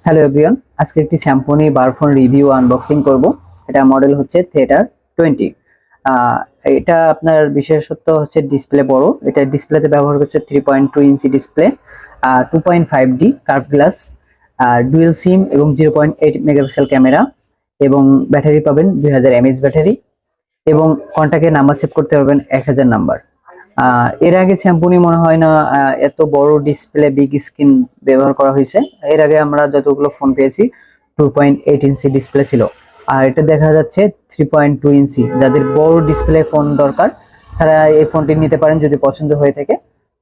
Hello everyone, আজকে একটি Samsung bar phone review unboxing করব। এটা মডেল হচ্ছে থিয়েটার 20। এটা আপনার বিশেষত্ব হচ্ছে ডিসপ্লে বড়। এটা ডিসপ্লেতে ব্যবহার করছে 3.2 inch display, 2.5D curve glass, dual sim এবং 0.8 মেগাপিক্সেল ক্যামেরা, এবং ব্যাটারি পাবেন 2000 mAh ব্যাটারি, এবং কন্টাক্টে নাম্বার সেভ করতে পারবেন 1000 নাম্বার। এর আগে স্যামসং মনে হয় না এত বড় ডিসপ্লে বিগ স্ক্রিন ব্যবহার করা হয়েছে। এর আগে আমরা যতগুলো ফোন পেয়েছি 2.8 ইঞ্চি ডিসপ্লে ছিল, আর এটা দেখা যাচ্ছে 3.2 ইঞ্চি। যাদের বড় ডিসপ্লে ফোন দরকার তারা এই ফোনটি নিতে পারেন যদি পছন্দ হয়ে থাকে।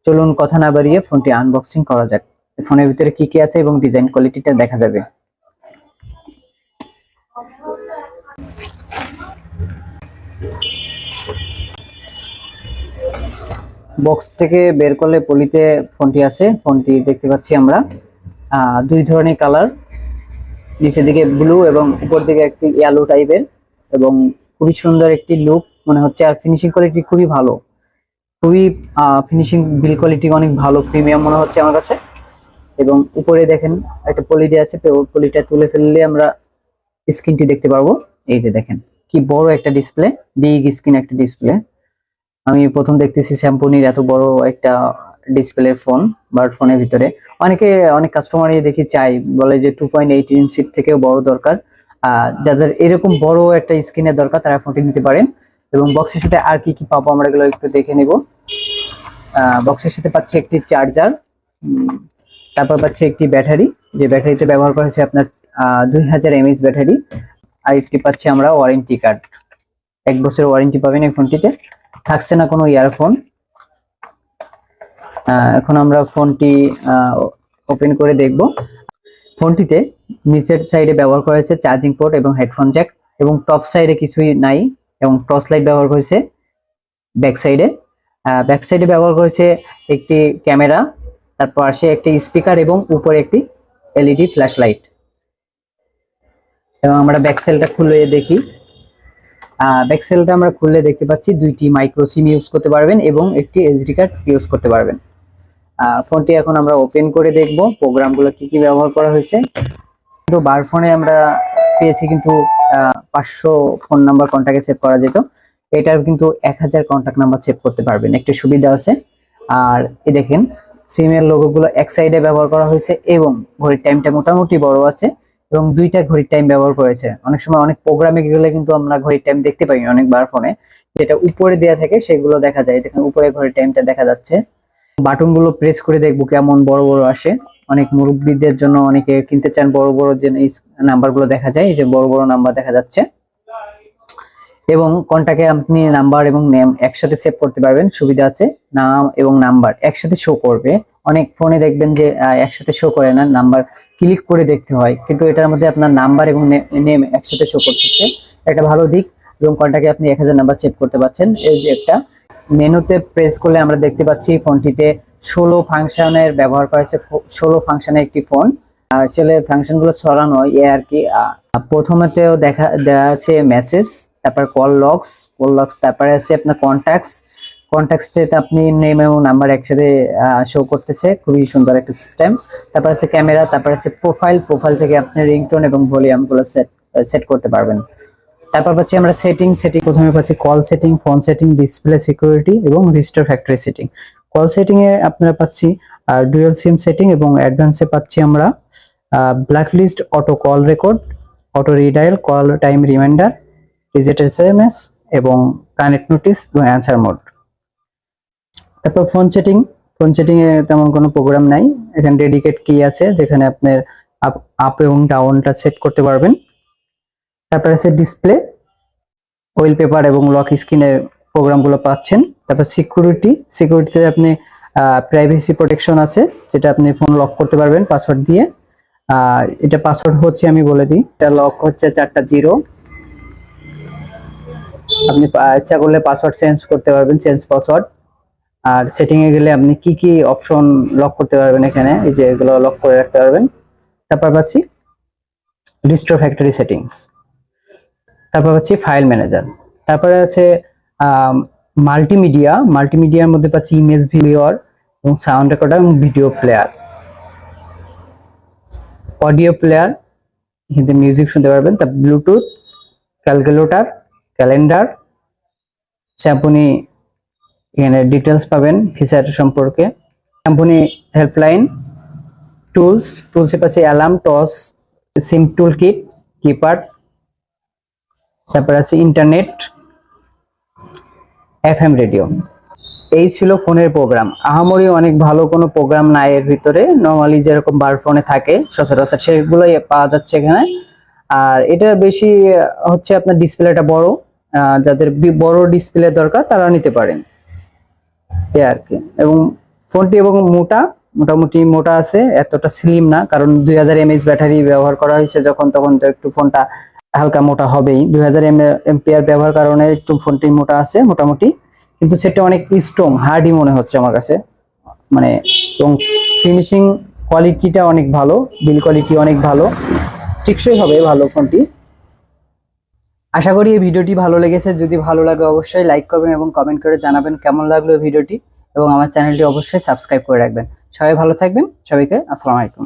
চলুন কথা না বাড়িয়ে ফোনটি আনবক্সিং করা যাক। ফোনের ভিতরে কি কি আছে এবং ডিজাইন কোয়ালিটিটা দেখা যাবে। বক্স থেকে বের করলে পলিতে ফোনটি আছে। ফোনটি দেখতে পাচ্ছি আমরা দুই ধরনের কালার, নিচের দিকে ব্লু এবং উপর দিকে একটি ইয়েলো টাইপের, এবং খুবই সুন্দর একটি লুক মনে হচ্ছে। আর ফিনিশিং কোয়ালিটি খুবই ভালো, খুবই ফিনিশিং বিল কোয়ালিটি অনেক ভালো, প্রিমিয়াম মনে হচ্ছে আমার কাছে। এবং উপরে দেখেন একটা পলি দেওয়া আছে, পলিটা তুলে ফেললে আমরা স্ক্রিনটি দেখতে পারবো। এই যে দেখেন কি বড় একটা ডিসপ্লে, বিগ স্ক্রিন একটা ডিসপ্লে। আমি প্রথম দেখতেছি স্যামসংয়ের এত বড় একটা ডিসপ্লে ফোন ফোনের ভিতরে। অনেক কাস্টমারই দেখি চাই, বলে যে 2.8 ইঞ্চির থেকেও বড় দরকার। যাদের এরকম বড় একটা স্ক্রিনের দরকার তারা ফোনটি নিতে পারেন। এবং বক্সের সাথে আর কি কি পাবো আমরা এগুলো একটু দেখে নিব। বক্সের সাথে পাচ্ছি একটি চার্জার, তারপর পাচ্ছি একটি ব্যাটারি, যে ব্যাটারিতে ব্যবহার করা হয়েছে আপনার 2000 mAh ব্যাটারি। আর একটি পাচ্ছি আমরা ওয়ারেন্টি কার্ড, 1 বছরের ওয়ারেন্টি পাবেন এই ফোনটিতে। থাকছে না কোনো ইয়ারফোন। এখন আমরা ফোনটি ওপেন করে দেখব। ফোনটিতে নিচের সাইডে ব্যবহার করা হয়েছে চার্জিং পোর্ট এবং হেডফোন জ্যাক, এবং টপ সাইডে কিছুই নাই, এবং টর্চ লাইট ব্যবহার করেছে ব্যাক সাইডে। ব্যাক সাইডে ব্যবহার করেছে একটি ক্যামেরা, তারপর আসে একটি স্পিকার এবং উপরে একটি এলইডি ফ্ল্যাশ লাইট। এবং আমরা ব্যাক সাইডটা খুলে দেখি। ব্যাক সাইডটা আমরা খুললে দেখতে পাচ্ছি দুইটি মাইক্রো সিম ইউজ করতে পারবেন এবং একটি এসডি কার্ড ইউজ করতে পারবেন। ফোনটি এখন আমরা ওপেন করে দেখব প্রোগ্রামগুলো কি কি ব্যবহার করা হয়েছে। কিন্তু বার ফোনে আমরা পেয়েছি কিন্তু 500 ফোন নাম্বার কন্টাক্টে সেভ করা যেত, এটার কিন্তু 1000 কন্টাক্ট নাম্বার সেভ করতে পারবেন, একটা সুবিধা আছে। আর এই দেখেন সিমের লোগোগুলো এক সাইডে ব্যবহার করা হয়েছে, এবং ঘড়ির টাইমটা মোটামুটি বড় আছে, এবং দুইটা ঘড়ির টাইম ব্যবহার করেছে। অনেক সময় অনেক প্রোগ্রামে গেলে কিন্তু আমরা ঘড়ির টাইম দেখতে পাই অনেকবার ফোনে, যেটা উপরে দেওয়া থাকে সেগুলো দেখা যায়। দেখেন উপরে ঘড়ির টাইমটা দেখা যাচ্ছে। বাটনগুলো প্রেস করে দেখবো কেমন বড় বড় আসে। অনেক মুরব্বীদের জন্য অনেকে কিনতে চান বড় বড় যে নাম্বারগুলো দেখা যায়, এই যে বড় বড় নাম্বার দেখা যাচ্ছে। এবং কন্টাক্টে আপনি নাম্বার এবং নেম একসাথে সেভ করতে পারবেন, সুবিধা আছে। নাম এবং নাম্বার একসাথে শো করবে। অনেক ফোনে দেখবেন যে একসাথে শো করে না, নাম্বার ক্লিক করে দেখতে হয়, কিন্তু এটার মধ্যে আপনার নাম্বার এবং নেম একসাথে শো করতেছে, একটা ভালো দিক। এবং কন্টাক্টে আপনি 1000 নাম্বার সেভ করতে পারছেন। এই যে একটা মেনুতে প্রেস করলে আমরা দেখতে পাচ্ছি ফোনটিতে 16 ফাংশনের ব্যবহার করা হয়েছে। 16 ফাংশনের একটি ফোন, আসলে ফাংশনগুলো ছড়ানো এ আর কি। প্রথমেতেও দেওয়া আছে মেসেজ, তারপর কল লগস, তারপরে আছে আপনার কন্ট্যাক্টসতে আপনি নেম এবং নাম্বার একসাথে শো করতেছে, খুবই সুন্দর একটা সিস্টেম। তারপর আছে ক্যামেরা, তারপর আছে প্রোফাইল থেকে আপনি রিংটোন এবং ভলিউম গুলো সেট করতে পারবেন। তারপর পাচ্ছি আমরা সেটিং প্রথমে পাচ্ছি call setting, phone setting, display security এবং restore factory setting. Call setting এ আপনারা পাচ্ছি ডুয়াল সিম সেটিং, এবং অ্যাডভান্সে পাচ্ছি আমরা blacklist, auto call record, auto redial, call time reminder, reject SMS, এবং কানেক্ট নোটিস এবং অ্যান্সার মোড। তারপর ফোন সেটিং এ তেমন কোনো প্রোগ্রাম নাই। এখানে ডেডিকেট কি আছে যেখানে আপনার আপ এবং ডাউনটা সেট করতে পারবেন। তারপর আছে ডিসপ্লে, পেপার এবং লক স্ক্রিনের প্রোগ্রামগুলো পাচ্ছেন। তারপর সিকিউরিটিতে আপনি প্রাইভেসি প্রোটেকশন আছে, যেটা আপনি ফোন লক করতে পারবেন পাসওয়ার্ড দিয়ে। এটা পাসওয়ার্ড হচ্ছে, আমি বলে দিই, এটা লক হচ্ছে 4টা 0। আপনি ইচ্ছা করলে পাসওয়ার্ড চেঞ্জ করতে পারবেন, চেঞ্জ পাসওয়ার্ড। আর সেটিং এ গেলে আপনি কি কি অপশন লক করতে পারবেন, এখানে এই যে এগুলো লক করে রাখতে পারবেন। তারপর পাচ্ছি রিস্টোর ফ্যাক্টরি সেটিংস, তারপর পাচ্ছি ফাইল ম্যানেজার, তারপরে আছে মাল্টিমিডিয়ার মধ্যে পাচ্ছি ইমেজ ভিউয়ার এবং সাউন্ড রেকর্ডার এবং ভিডিও প্লেয়ার। অডিও প্লেয়ার, এখানে মিউজিক শুনতে পারবেন। তা ব্লুটুথ, ক্যালকুলেটর, ক্যালেন্ডার, স্যাম্পনি এখানে ডিটেলস পাবেন ফিচার সম্পর্কে, স্যাম্পনি হেল্পলাইন, টুলসের পাশে অ্যালার্ম, টস, সিম টুল কিট, কিপ্যাড, তারপর আছে ইন্টারনেট, এফএম রেডিও। এই ছিল ফোনের প্রোগ্রাম। আহামরি অনেক ভালো কোনো প্রোগ্রাম নাই এর ভিতরে, নর্মালি যেরকম বার ফোনে থাকে সচরাচর সেগুলোই পাওয়া যাচ্ছে এখানে। আর এটা বেশি হচ্ছে আপনার ডিসপ্লেটা বড়, যাদের বড় ডিসপ্লে দরকার তারা নিতে পারেন এই আর কি। এবং ফোনটি এবং মোটামুটি মোটা আছে, এতটা স্লিম না, কারণ 2000 mAh ব্যাটারি ব্যবহার করা হয়েছে যখন, তখন তো একটু ফোনটা হালকা মোটা হবেই। 2000 mAh ব্যবহার কারণে একটু ফোনটি মোটা আছে মোটামুটি, কিন্তু সেটা অনেক স্ট্রং, হার্ডই মনে হচ্ছে আমার কাছে। মানে এবং ফিনিশিং কোয়ালিটিটা অনেক ভালো, বিল কোয়ালিটি অনেক ভালো, টেকসই হবে ভালো ফোনটি। আশা করি এই ভিডিওটি ভালো লেগেছে। যদি ভালো লাগে অবশ্যই লাইক করবেন এবং কমেন্ট করে জানাবেন কেমন লাগলো ভিডিওটি, এবং আমার চ্যানেলটি অবশ্যই সাবস্ক্রাইব করে রাখবেন। সবাই ভালো থাকবেন, সবাইকে আসসালামু আলাইকুম।